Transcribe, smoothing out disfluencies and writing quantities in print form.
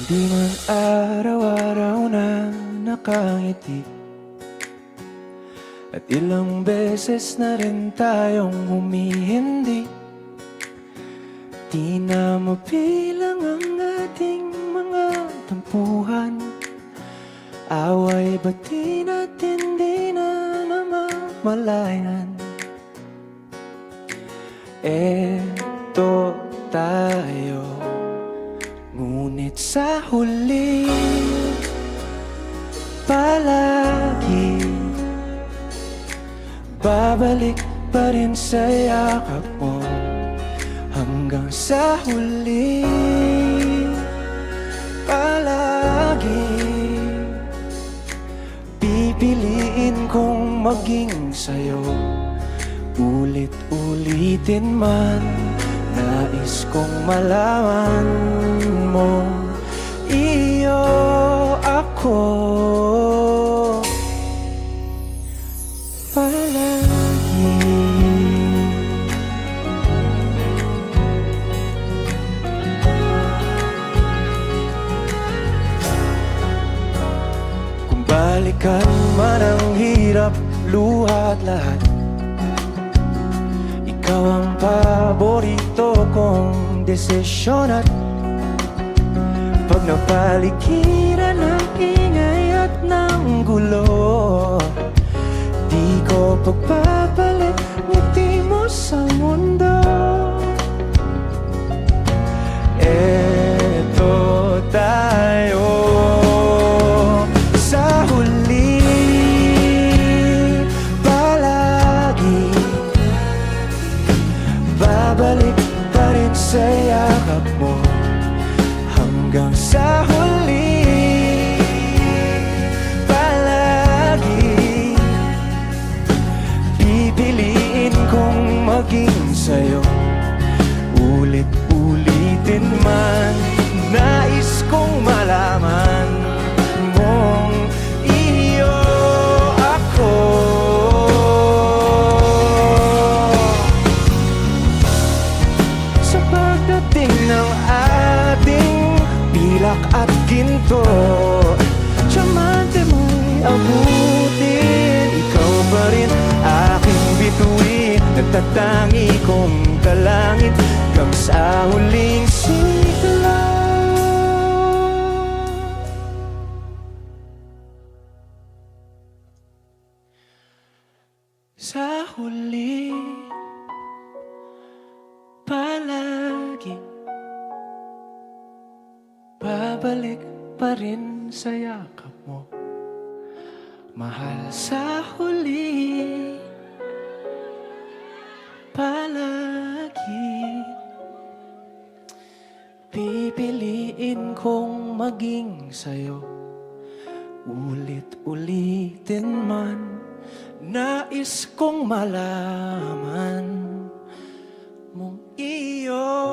Di man araw-araw na nakangiti, at ilang beses na rin tayong humihindi. Di na mabilang ang ating mga tampuhan, away bati natin di na namamalayan. Eto tayo, ngunit sa huli palagi babalik pa rin sa yakap mo. Hanggang sa huli palagi pipiliin kong maging sa'yo. Ulit-ulitin man, nais kong malaman mo, iyo ako palagi. Kung balikan man ang hirap, luha at lahat, ikaw ang paborito kong desisyon. At pag napaligiran ng ingay at ng gulo, di ko pagpapalit ngiti mo sa mundo. Eto tayo, sa huli palagi babalik pa rin sa yakap mo. Hanggang sa huli palagi pipiliin kong maging sa'yo. Ulit-ulitin man, nais kong malaman mong iyo ako. Sa pagdating ng ating pilak at ginto, tiyamante mo'y abutin, ikaw pa rin aking bituin. Nagtatangi kong talangin hanggang sa huling sigla. Sa huli palagi babalik pa rin sa yakap mo, mahal. Sa huli palagi pipiliin kong maging sa'yo. Ulit-ulitin man, nais kong malaman mong iyo